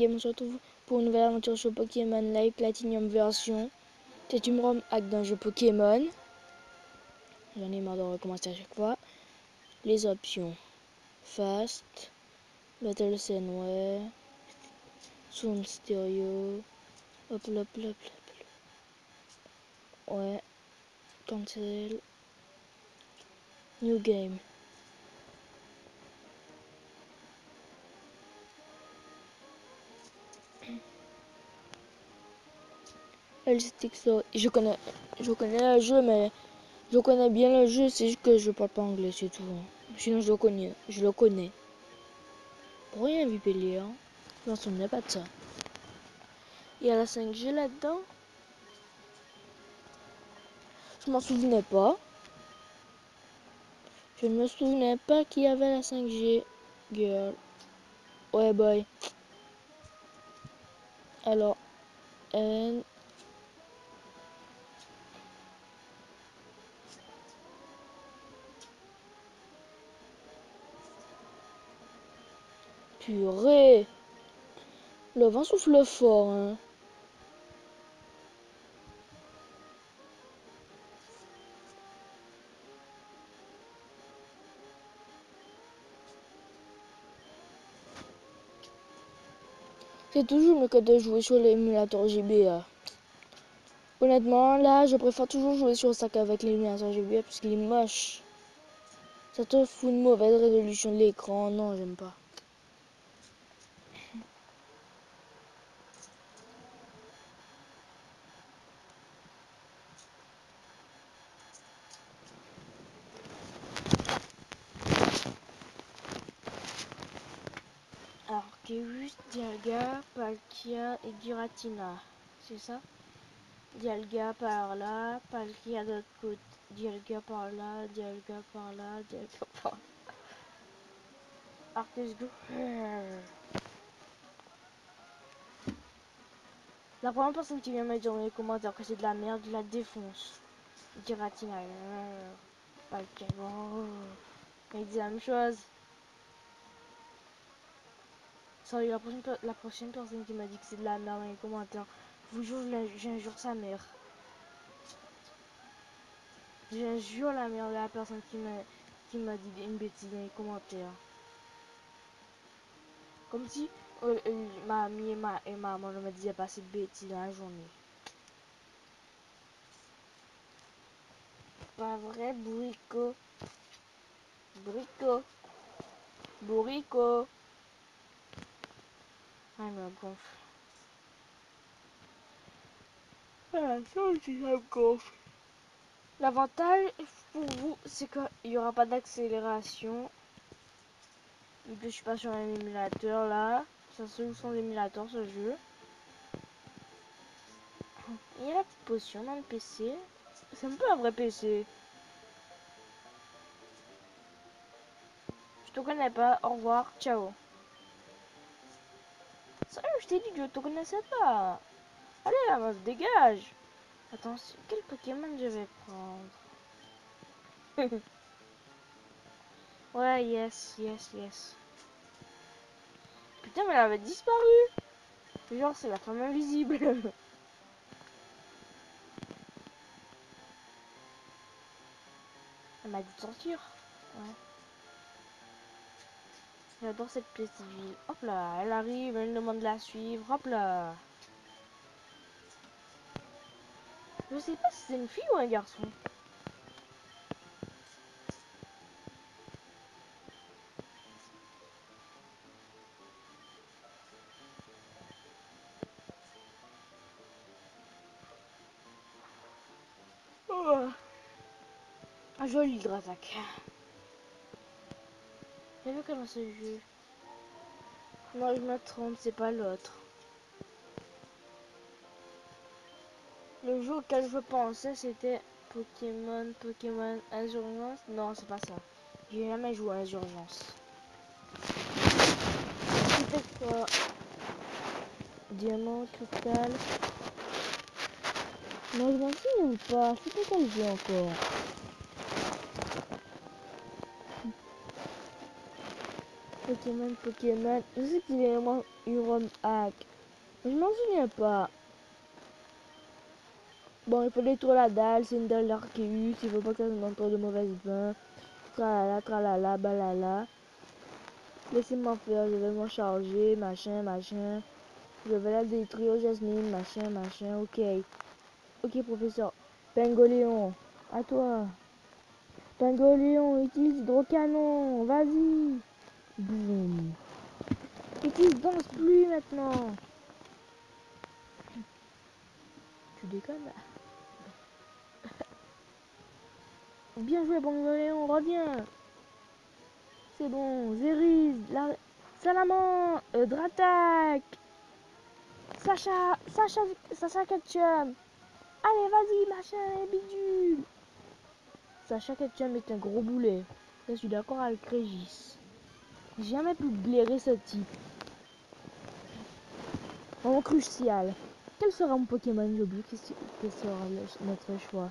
Game, on se retrouve pour une nouvelle aventure sur Pokémon Live Platinum version. C'est une ROM hack d'un jeu Pokémon. J'en ai marre de recommencer à chaque fois. Les options. Fast, Battle Senway, Sound Stereo, hop hop hop hop. Ouais, Cancel, New Game. Je connais le jeu, mais je connais bien le jeu, c'est juste que je parle pas anglais, c'est tout. Sinon je le connais. Pour rien VPL, hein. Je m'en souvenais pas de ça. Il y a la 5G là-dedans. Je m'en souvenais pas. Je ne me souvenais pas qu'il y avait la 5G. Girl. Ouais, boy. Alors, N. Purée. Le vent souffle fort, hein. C'est toujours mieux que de jouer sur l'émulateur GBA. Honnêtement, là, je préfère toujours jouer sur ça qu'avec l'émulateur GBA parce qu'il est moche. Ça te fout une mauvaise résolution de l'écran. Non, j'aime pas. Alors, Kéus, Dialga, Palkia et Giratina. C'est ça? Dialga par là, Palkia de l'autre côté. Dialga par là, Dialga par là, Dialga par là. Arceus Go. La première personne qui vient me dire dans les commentaires que c'est de la merde, je la défonce. Giratina. Palkia. Il dit la même chose. Sérieux, la prochaine personne qui m'a dit que c'est de la merde dans les commentaires, je vous jure, j'injure sa mère. J'injure la mère de la personne qui m'a dit une bêtise dans les commentaires. Comme si ma amie et maman ne me disaient pas cette bêtise dans la journée. Pas vrai, bourrico. Bourrico. Ah, me gonfle. Ah, ça aussi, ça me gonfle. L'avantage pour vous, c'est qu'il n'y aura pas d'accélération. Vu que je suis pas sur un émulateur là. Ça se joue sans émulateur ce jeu. Il y a la petite potion dans le PC. C'est un peu un vrai PC. Je te connais pas. Au revoir. Ciao. Sérieux, je t'ai dit que je te connaissais pas. Allez, la meuf, dégage. Attends, quel Pokémon je vais prendre? Ouais, yes. Putain, mais elle avait disparu. Genre, c'est la femme invisible. Elle m'a dit de sortir. Ouais. J'adore cette petite ville. Hop là, elle arrive, elle me demande de la suivre. Hop là. Je sais pas si c'est une fille ou un garçon. Oh. Un joli Hydratac. J'ai vu comment ce jeu. Non, je me trompe, c'est pas l'autre. Le jeu auquel je pensais, c'était Pokémon Insurgence. Non, c'est pas ça. J'ai jamais joué à Insurgence. C'était quoi? Diamant, cristal. Non, je m'en souviens pas. C'était quel jeu encore? Pokémon. Je sais qu'il est une ROM hack. Mais je m'en souviens pas. Bon, il faut détruire la dalle, c'est une dalle d'Arceus, il faut pas que ça donne trop de mauvaises vins. Tralala, balala. Laissez-moi faire, je vais m'en charger, machin. Je vais la détruire, Jasmine, machin, ok. Ok, professeur. Pingoléon, à toi. Pingoléon, utilise hydrocanon, vas-y. Boum. Utilise danse pluie maintenant. Tu déconnes là. Bien joué, Pingoléon, reviens. C'est bon, Zeriz, Salaman, Dratak, Sacha Ketchum. Allez, vas-y, machin, bidule. Sacha Ketchum est un gros boulet. Je suis d'accord avec Régis. J'ai jamais pu blairer ce type. Moment crucial. Quel sera mon Pokémon? J'ai oublié quel sera notre choix.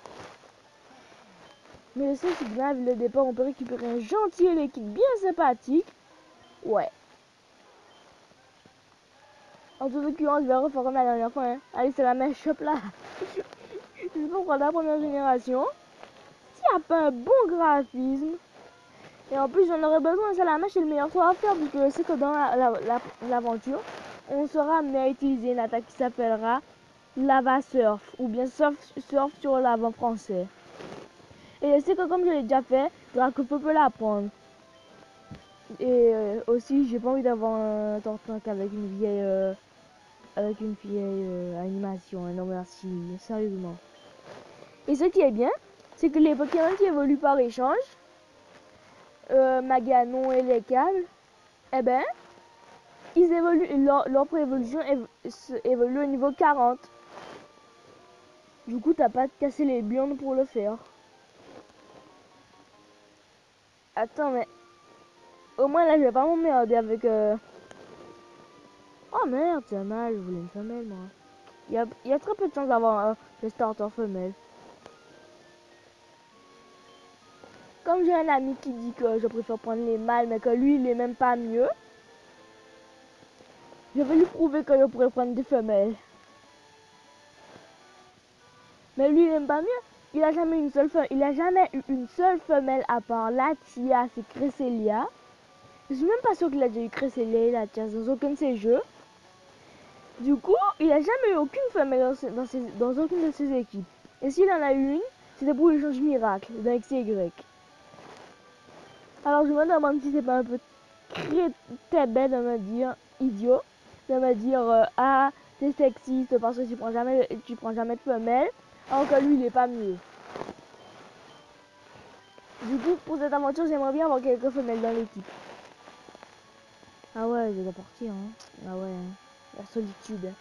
Mais le seul c'est que là, le départ, on peut récupérer un gentil équipe bien sympathique. Ouais. En toute occurrence, je vais refaire comme la dernière fois. Hein. Allez, c'est la même shop là. C'est pour prendre la première génération. S'il n'y a pas un bon graphisme. Et en plus, j'en aurais besoin. C'est la mèche, c'est le meilleur choix à faire. Parce que c'est que dans l'aventure, on sera amené à utiliser une attaque qui s'appellera Lava Surf. Ou bien surf sur l'avant français. Et je sais que comme je l'ai déjà fait, Dracofeu peut l'apprendre. Et aussi, j'ai pas envie d'avoir un Tortank avec une vieille animation. Non merci, sérieusement. Et ce qui est bien, c'est que les Pokémon qui évoluent par échange, Maganon et les câbles, eh ben, ils évoluent, leur préévolution évolue au niveau 40. Du coup, t'as pas de casser les burnes pour le faire. Attends, mais au moins là, je vais pas m'emmerder avec. Oh merde, c'est mal, je voulais une femelle, moi. Il y a très peu de chances d'avoir le starter femelle. Comme j'ai un ami qui dit que je préfère prendre les mâles, mais que lui, il est même pas mieux, je vais lui prouver que je pourrais prendre des femelles. Mais lui, il aime pas mieux. Il a jamais eu une seule femelle à part Latias et Cresselia. Je suis même pas sûr qu'il a déjà eu Cresselia et Latias dans aucun de ses jeux. Du coup, il a jamais eu aucune femelle dans aucune de ses équipes. Et s'il en a eu une, c'était pour l'échange miracle d'un XY. Alors je me demande si c'est pas un peu très bête de me dire, idiot, de me dire ah, t'es sexiste parce que tu prends jamais de femelle, alors que lui il est pas mieux. Du coup, pour cette aventure, j'aimerais bien avoir quelques femelles dans l'équipe. Ah ouais, je dois partir, hein. Ah ouais, hein. La solitude.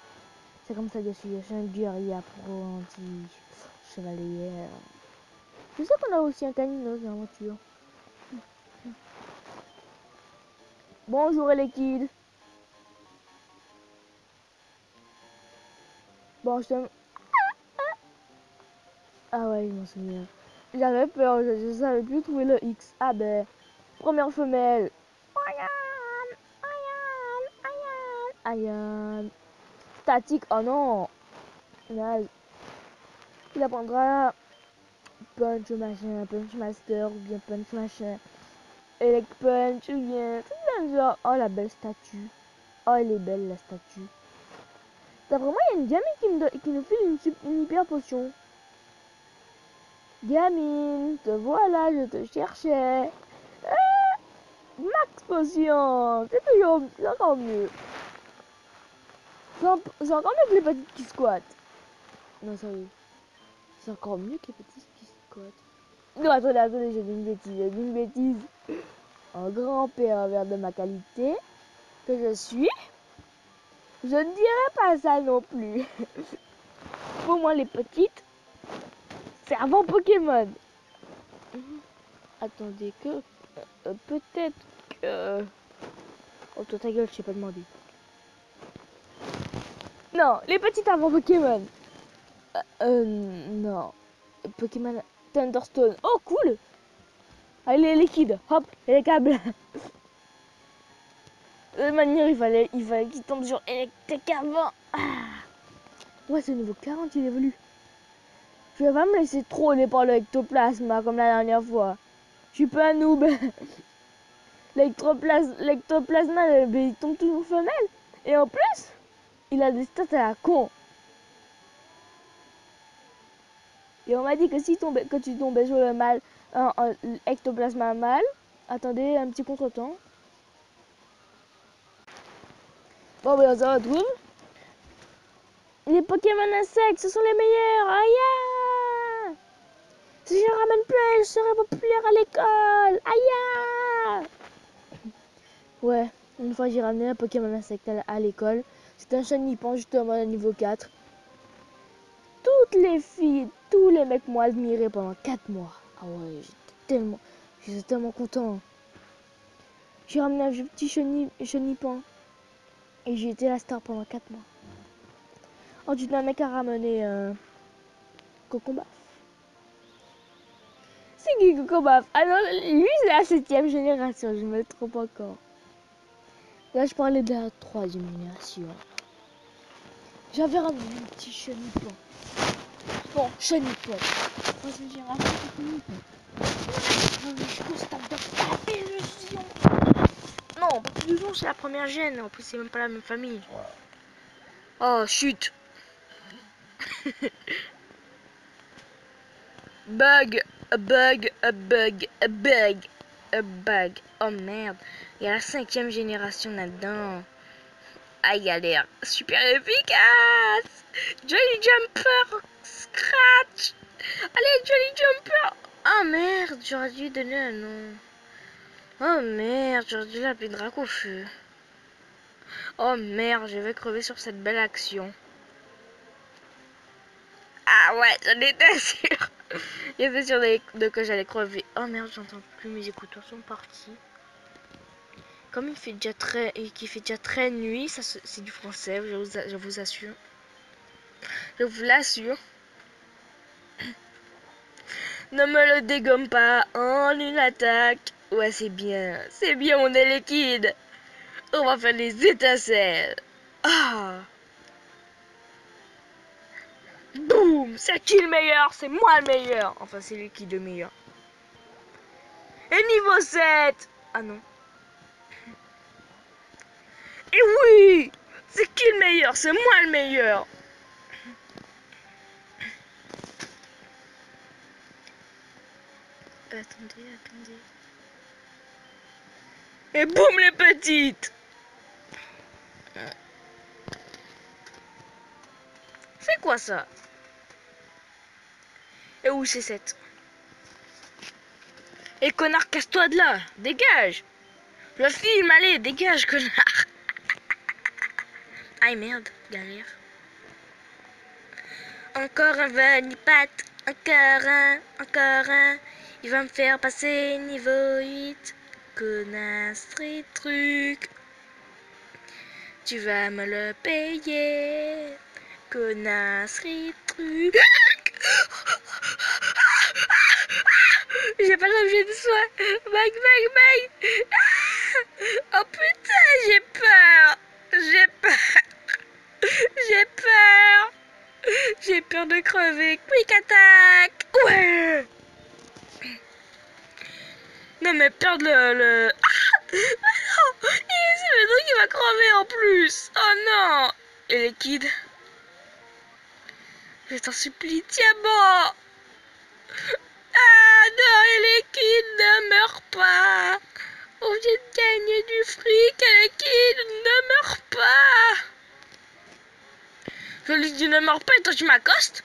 C'est comme ça que je suis un guerrier apprenti, chevalier. Je sais qu'on a aussi un canino dans l'aventure. Bonjour les kids. Bon, ah ouais, je m'en souviens. J'avais peur, je savais plus trouver le X. Ah ben, première femelle. Ayan. Statique, oh non. Naze. Il apprendra punch machin, punch master, ou bien punch machin. Elec punch, ou bien. Tout le genre. Oh la belle statue. Oh elle est belle la statue. D'après moi, il y a une gamine qui nous file une hyper potion. Gamine, te voilà, je te cherchais. Max potion, c'est encore mieux. C'est encore mieux que les petites qui squattent. Non, sérieux. C'est encore mieux que les petites qui squattent. Non, attendez, j'ai dit une bêtise. Un grand-père vers de ma qualité, que je suis, je ne dirais pas ça non plus. Pour moi, les petites, c'est avant Pokémon. Attendez que... peut-être que... Oh, toi, ta gueule, je t'ai pas demandé. Non, les petites avant Pokémon. Non. Pokémon Thunderstone. Oh, cool. Allez, les liquides. Hop, et les câbles. De toute manière, il fallait qu'il tombe sur électrique avant. Ah. Ouais, c'est niveau 40, il évolue. Je vais pas me laisser troller par le ectoplasma comme la dernière fois. Je suis pas un noob. L'ectoplasma, il tombe toujours femelle. Et en plus, il a des stats à la con. Et on m'a dit que si que tu tombais sur le mâle, un ectoplasma mâle, attendez un petit contretemps. Bon, ben on se retrouve. Les Pokémon insectes, ce sont les meilleurs. Aïe! Si je ramène plein, je serai populaire à l'école. Aïe! Ouais, une fois j'ai ramené un Pokémon insecte à l'école. C'était un Chenipan justement à niveau 4. Toutes les filles, tous les mecs m'ont admiré pendant 4 mois. Ah ouais, j'étais tellement content. J'ai ramené un petit Chenipan et j'ai été la star pendant 4 mois. Ensuite, un mec a ramené Cocobaf. C'est qui Cocobaf? Alors, lui, c'est la 7ème génération, je me trompe encore. Là, je parlais de la 3ème génération. J'avais ramené un petit Chenipan. Bon, Chenipan. 3ème génération, c'est Chenipan. Je constate de pas illusion. Non, pas d'illusion, c'est la première gène. En plus, c'est même pas la même famille. Oh, chut. Bug, a bug, a bug, a bug, a bug. Oh merde, il y a la 5ème génération là-dedans. Ah, il a l'air super efficace. Jolly Jumper, Scratch. Allez, Jolly Jumper. Oh merde, j'aurais dû donner un nom. Oh merde, j'aurais dû l'appeler Dracofeu. Oh merde, je vais crever sur cette belle action. Ah ouais, j'en étais sûre. J'étais sûre que j'allais crever. Oh merde, j'entends plus, mes écouteurs sont partis. Comme il fait déjà très nuit, ça c'est du français, je vous assure. Je vous l'assure. Ne me le dégomme pas en une attaque. Ouais, c'est bien, on est liquide. On va faire des étincelles. Ah, boum, c'est qui le meilleur? C'est moi le meilleur. Enfin, c'est liquide le meilleur. Et niveau 7. Ah non. Et oui, c'est qui le meilleur? C'est moi le meilleur. Attendez. Et boum les petites. C'est quoi ça? Et où c'est cette? Et connard, casse-toi de là. Dégage. Je filme, allez, dégage, connard. Aïe merde, galère. Encore un Vanipat, encore un. Il va me faire passer niveau 8. Connasse, truc. Tu vas me le payer. Connasserie truc. J'ai pas l'objet de soin. Bang. Oh putain, j'ai peur. J'ai peur de crever. Quick attack. Ouais. Non mais perdre le... Ah non. C'est le truc qui va crever en plus. Oh non. Et les kids. Je t'en supplie, tiens bon. Ah non, et les kids ne meurent pas. On vient de gagner du fric et les kids ne meurent pas. Je lui dis ne meurs pas et toi tu m'accostes.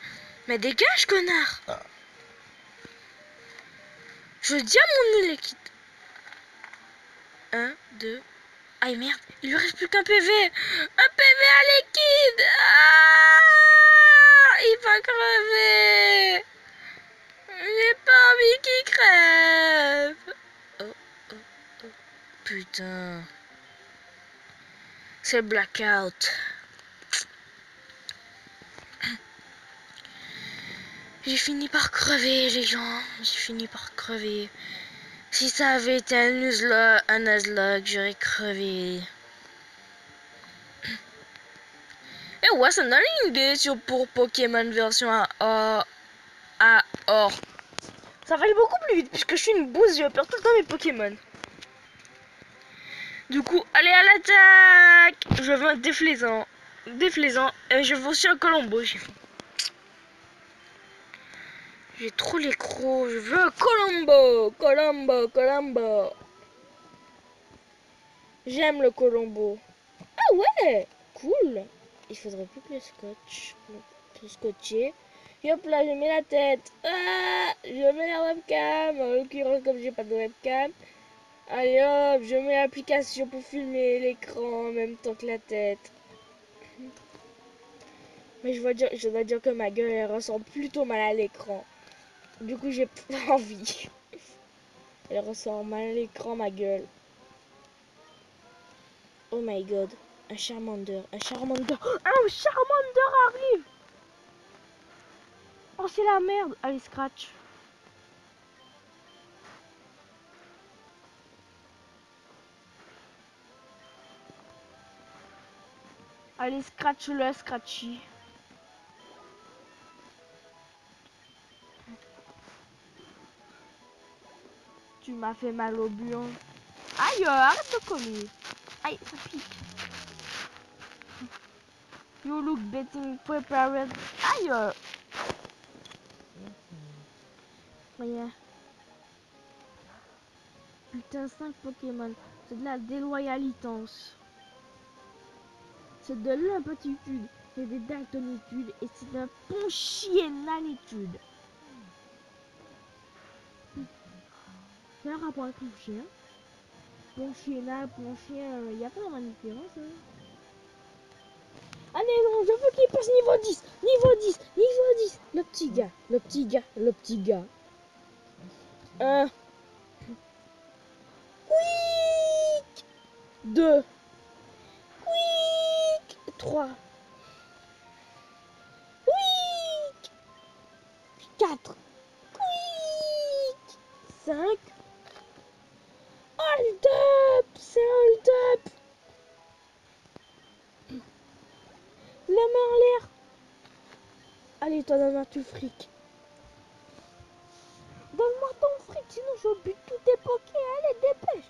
Mais dégage, connard. Je dis à mon nez, les kids. 1, 2. Aïe merde, il lui reste plus qu'un PV. Un PV à l'équide. Ah, il va crever. J'ai pas envie qu'il crève. Oh. Putain. C'est blackout. J'ai fini par crever, les gens. J'ai fini par crever. Si ça avait été un Nuzlocke, j'aurais crevé. ouais, ça me donne une idée pour Pokémon version à or. Ça va aller beaucoup plus vite puisque je suis une bouse, je perds tout le temps mes Pokémon. Du coup, allez à l'attaque. Je veux un déflaisant. Et je veux aussi un Colombo. J'ai trop les crocs. Je veux un Colombo. J'aime le Colombo. Ah ouais, cool. Il faudrait plus que le scotch. Tout scotché. Et hop là, je mets la tête. Ah, je mets la webcam. En l'occurrence, comme j'ai pas de webcam. Allez hop, je mets l'application pour filmer l'écran en même temps que la tête. Mais je dois dire que ma gueule elle ressemble plutôt mal à l'écran. Du coup, j'ai pas envie. Elle ressort mal à l'écran, ma gueule. Oh my god. Un Charmander. Un Charmander arrive. Oh, c'est la merde. Allez, scratch. Allez, scratch-le, scratchy. Tu m'as fait mal au buon. Aïe, arrête de coller. Aïe, ça pique. You look betting prepared. Aïe. Rien. Putain, 5 Pokémon. C'est de la déloyalitance. C'est de l'impotitude. C'est des daltonitudes. Et c'est de ponchiennanitude. C'est un rapport avec mon chien. Ponchiennal, ponchien, il n'y a pas vraiment de différence. Hein. Allez, non, je veux qu'il passe niveau 10. Niveau 10. Le petit gars. 1. Quick. 2. Quick. 3. Quick. 4. Quick. 5. Hold up. C'est hold up. La main en l'air. Allez, toi, donne-moi tout fric. Donne-moi ton fric, sinon je bute tous tes pokés. Allez, dépêche.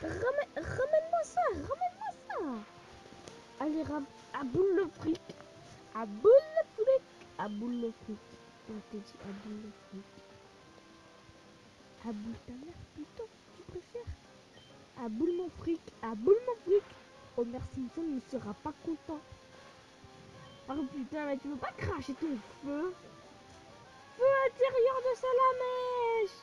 Ramène-moi ça. Allez, aboule le fric. Aboule le fric. On te dit aboule le fric. Aboule ta mère plutôt, tu préfères. Aboule mon fric. Homer Simpson ne sera pas content. Oh putain, mais tu veux pas cracher ton feu? Feu intérieur de Salamèche.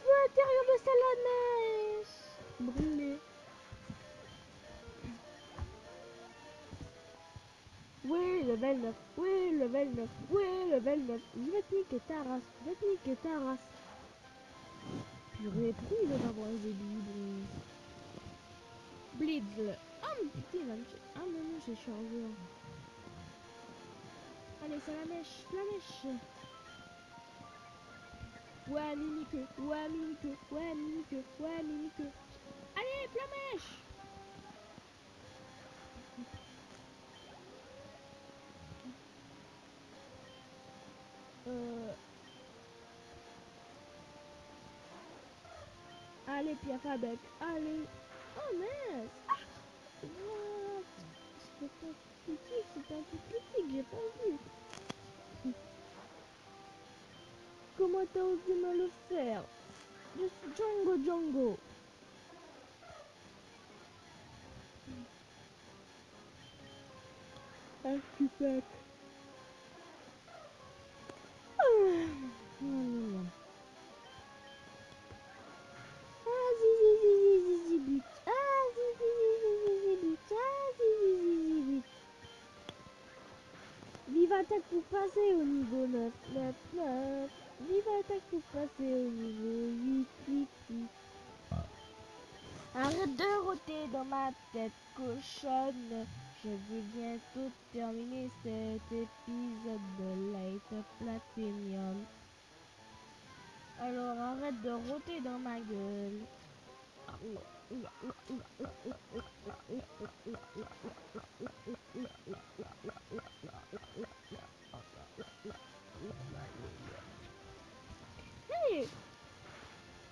Feu intérieur de Salamèche. Brûlé. Oui, level 9. Je vais te niquer ta race. Purée, pourquoi il va avoir un début Blitz. Oh mais putain, il va me... Ah mais non, j'ai chargé. Allez, c'est la mèche. Ouais, mimique. Allez, flamèche. Allez, Piafabec. Allez. Oh mince. What? C'est un truc critique, j'ai pas vu. Comment t'as osé me le faire? Je suis Django. Ah, super. Non. Ah, zizi, but. Ah, zizi, but. Ah, zizi, but. Vive attaque pour passer au niveau 9. Vive attaque pour passer au niveau 8. Arrête de rôter dans ma tête cochonne. Je veux bientôt terminer cet épisode de Light Platinum. Alors arrête de rôter dans ma gueule. Hey,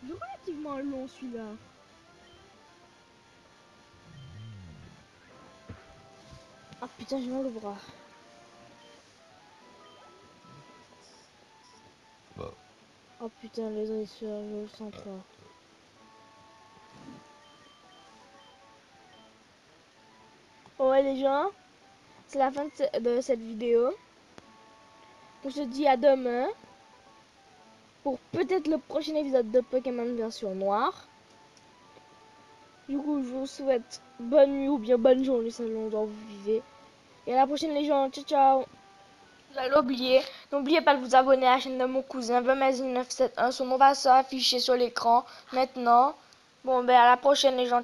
il est relativement long celui-là. Ah putain, j'ai mal au bras. Oh putain, les dresseurs, je le sens trop. Bon ouais les gens, c'est la fin de cette vidéo. On se dit à demain pour peut-être le prochain épisode de Pokémon version noire. Du coup, je vous souhaite bonne nuit ou bien bonne journée selon où vous vivez. Et à la prochaine les gens, ciao ciao. Vous allez oublier, n'oubliez pas de vous abonner à la chaîne de mon cousin 20 son nom va s'afficher sur l'écran maintenant. Bon ben à la prochaine les gens.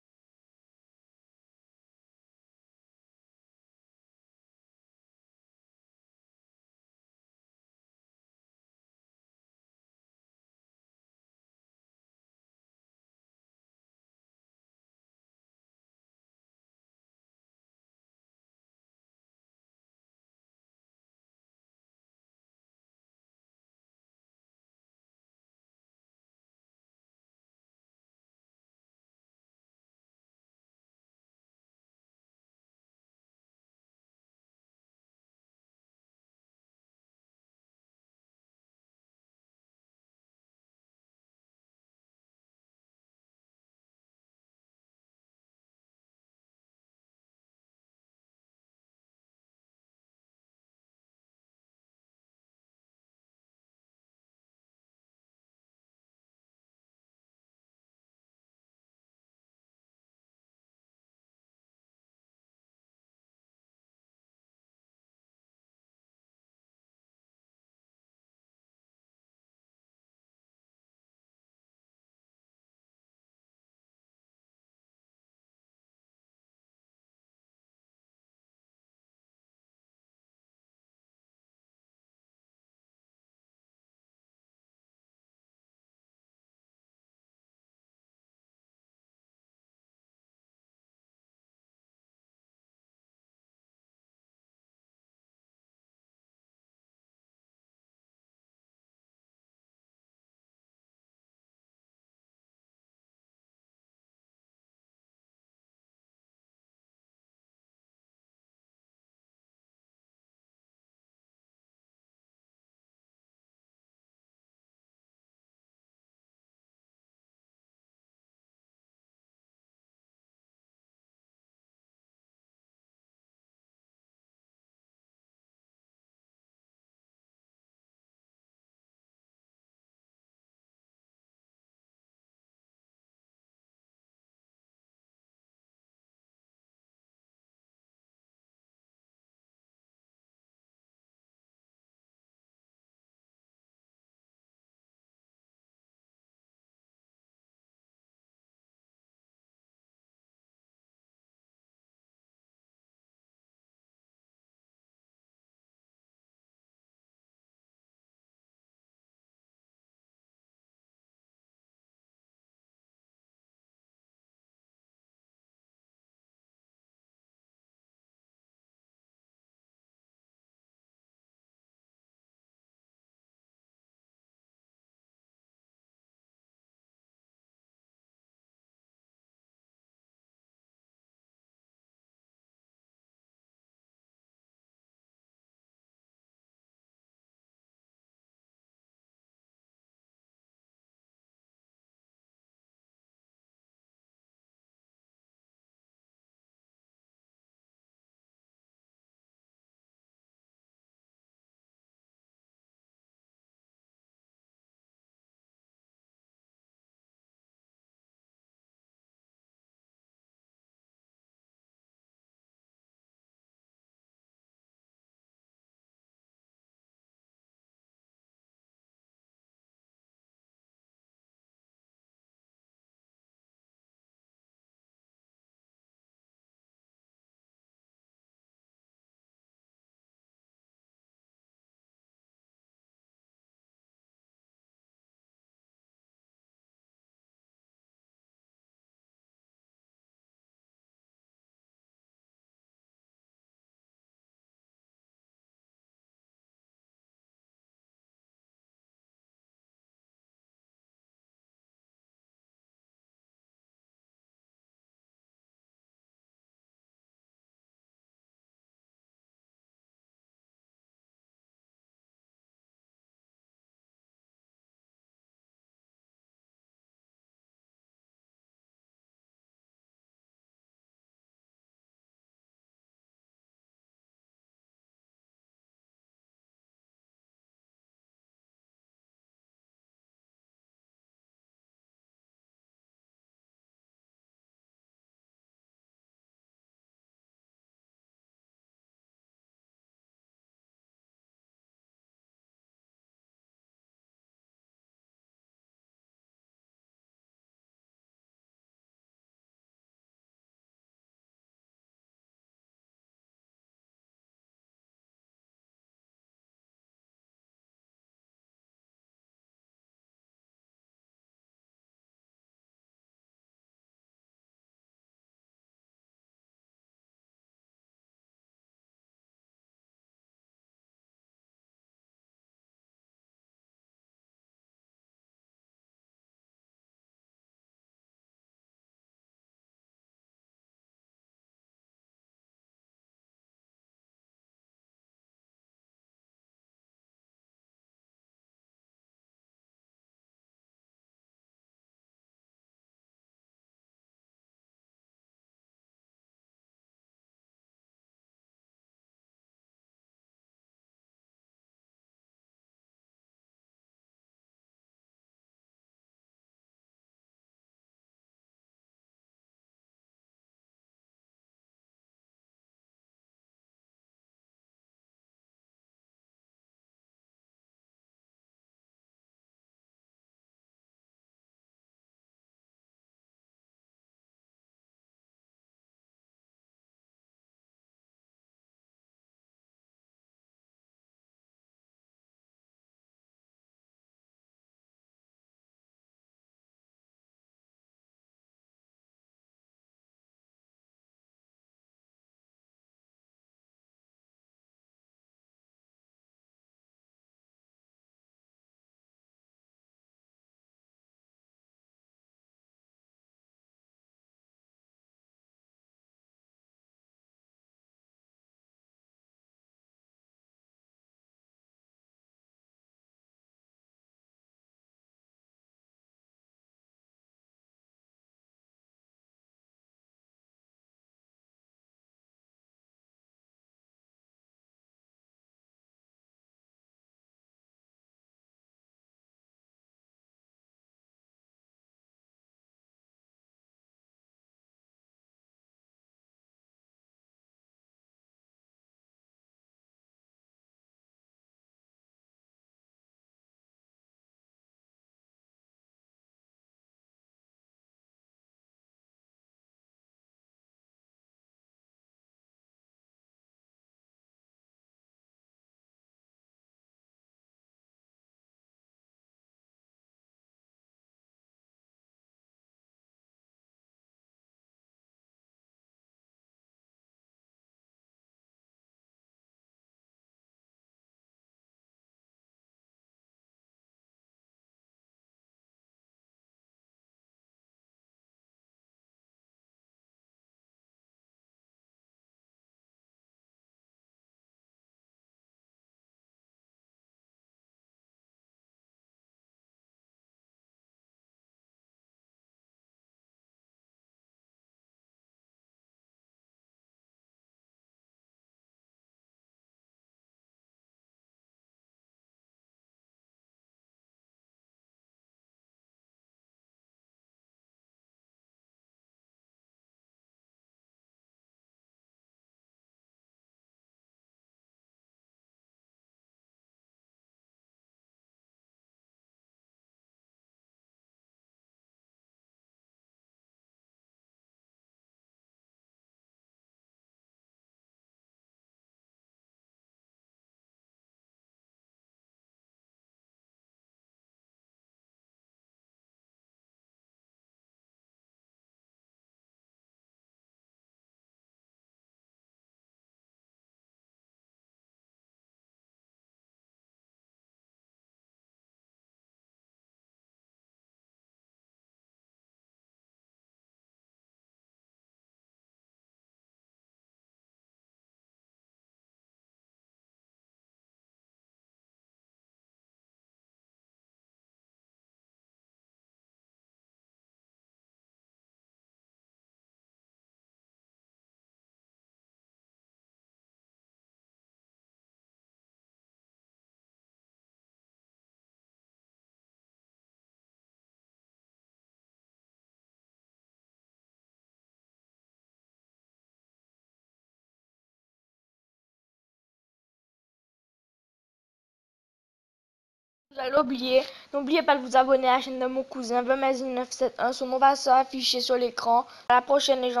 Vous allez oublier, n'oubliez pas de vous abonner à la chaîne de mon cousin 20 971. Son nom va s'afficher sur l'écran. À la prochaine les gens.